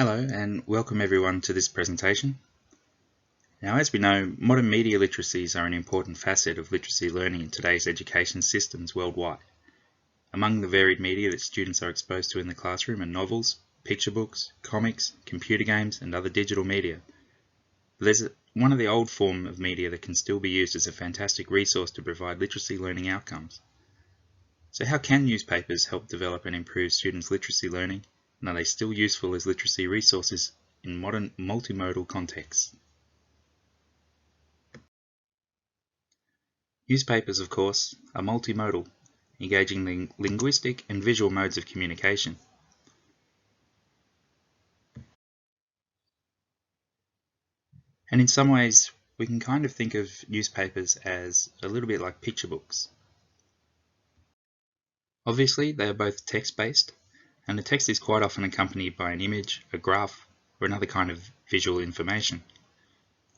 Hello and welcome everyone to this presentation. Now, as we know, modern media literacies are an important facet of literacy learning in today's education systems worldwide. Among the varied media that students are exposed to in the classroom are novels, picture books, comics, computer games and other digital media. But there's one of the old form of media that can still be used as a fantastic resource to provide literacy learning outcomes. So how can newspapers help develop and improve students' literacy learning? And are they still useful as literacy resources in modern multimodal contexts? Newspapers, of course, are multimodal, engaging linguistic and visual modes of communication. And in some ways, we can kind of think of newspapers as a little bit like picture books. Obviously, they are both text-based, and the text is quite often accompanied by an image, a graph, or another kind of visual information.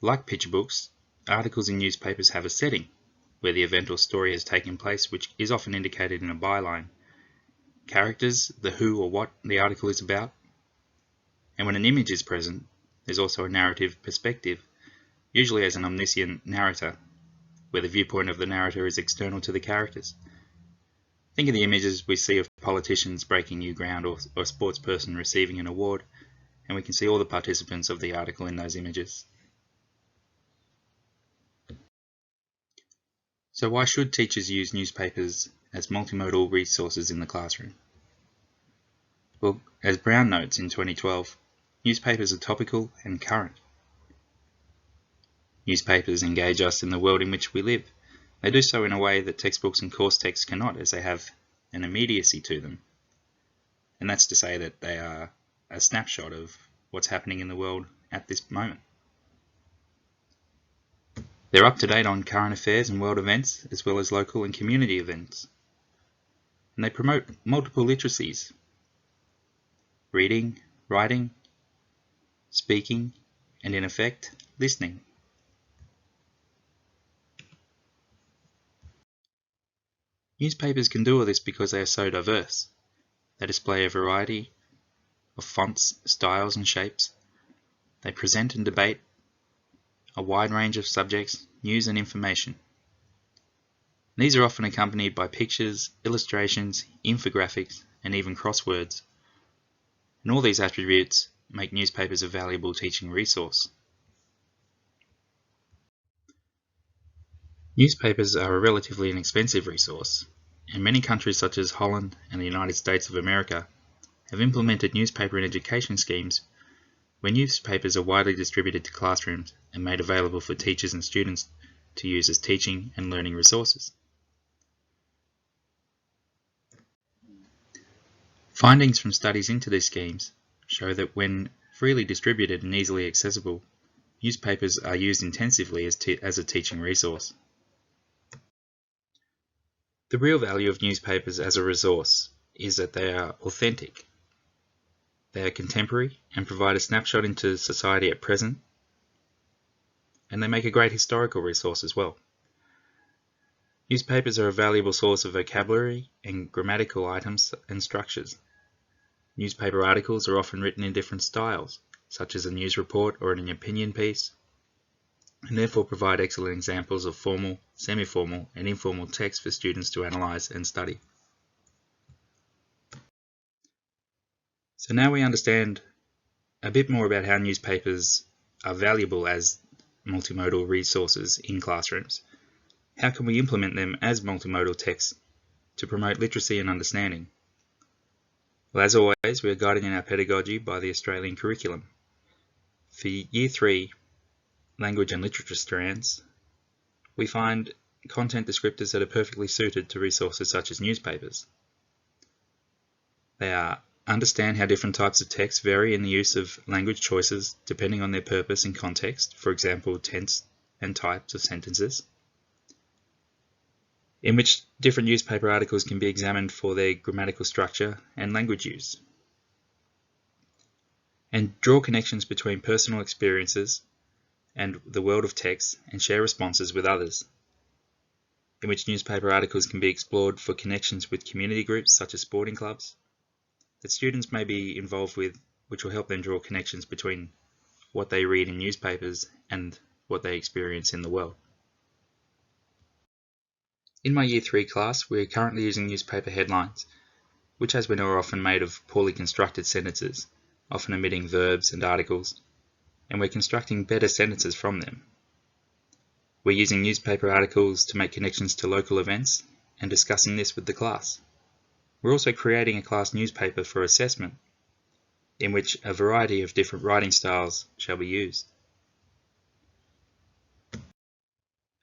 Like picture books, articles in newspapers have a setting, where the event or story has taken place, which is often indicated in a byline. Characters, the who or what the article is about. And when an image is present, there's also a narrative perspective, usually as an omniscient narrator, where the viewpoint of the narrator is external to the characters. Think of the images we see of politicians breaking new ground or a sports person receiving an award, and we can see all the participants of the article in those images. So why should teachers use newspapers as multimodal resources in the classroom? Well, as Brown notes in 2012, newspapers are topical and current. Newspapers engage us in the world in which we live. They do so in a way that textbooks and course texts cannot, as they have an immediacy to them. And that's to say that they are a snapshot of what's happening in the world at this moment. They're up to date on current affairs and world events, as well as local and community events. And they promote multiple literacies: reading, writing, speaking, and in effect, listening. Newspapers can do all this because they are so diverse. They display a variety of fonts, styles, and shapes. They present and debate a wide range of subjects, news, and information. These are often accompanied by pictures, illustrations, infographics, and even crosswords. And all these attributes make newspapers a valuable teaching resource. Newspapers are a relatively inexpensive resource, and many countries such as Holland and the United States of America have implemented newspaper and education schemes where newspapers are widely distributed to classrooms and made available for teachers and students to use as teaching and learning resources. Findings from studies into these schemes show that when freely distributed and easily accessible, newspapers are used intensively as a teaching resource. The real value of newspapers as a resource is that they are authentic. They are contemporary and provide a snapshot into society at present, and they make a great historical resource as well. Newspapers are a valuable source of vocabulary and grammatical items and structures. Newspaper articles are often written in different styles, such as a news report or an opinion piece, and therefore provide excellent examples of formal, semi-formal, and informal text for students to analyse and study. So now we understand a bit more about how newspapers are valuable as multimodal resources in classrooms. How can we implement them as multimodal texts to promote literacy and understanding? Well, as always, we are guided in our pedagogy by the Australian curriculum. For Year 3 Language and Literature strands, we find content descriptors that are perfectly suited to resources such as newspapers. They are: understand how different types of text vary in the use of language choices depending on their purpose and context, for example, tense and types of sentences, in which different newspaper articles can be examined for their grammatical structure and language use. And draw connections between personal experiences and the world of text and share responses with others, in which newspaper articles can be explored for connections with community groups such as sporting clubs that students may be involved with which will help them draw connections between what they read in newspapers and what they experience in the world. In my Year 3 class, we are currently using newspaper headlines, which as we know are often made of poorly constructed sentences, often omitting verbs and articles, and we're constructing better sentences from them. We're using newspaper articles to make connections to local events and discussing this with the class. We're also creating a class newspaper for assessment, in which a variety of different writing styles shall be used.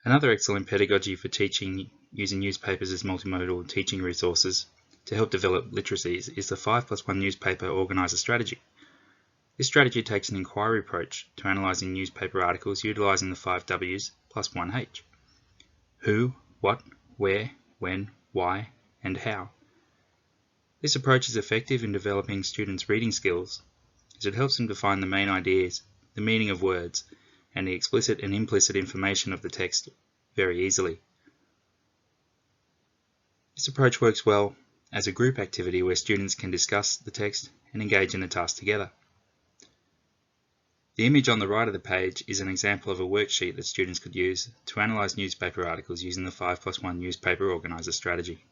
Another excellent pedagogy for teaching using newspapers as multimodal teaching resources to help develop literacies is the 5+1 newspaper organiser strategy. This strategy takes an inquiry approach to analysing newspaper articles utilising the 5 W's plus 1 H. Who, what, where, when, why, and how. This approach is effective in developing students' reading skills as it helps them define the main ideas, the meaning of words, and the explicit and implicit information of the text very easily. This approach works well as a group activity where students can discuss the text and engage in the task together. The image on the right of the page is an example of a worksheet that students could use to analyse newspaper articles using the 5+1 newspaper organiser strategy.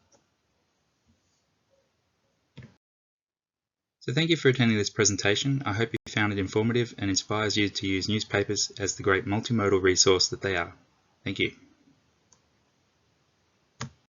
So thank you for attending this presentation. I hope you found it informative and inspires you to use newspapers as the great multimodal resource that they are. Thank you.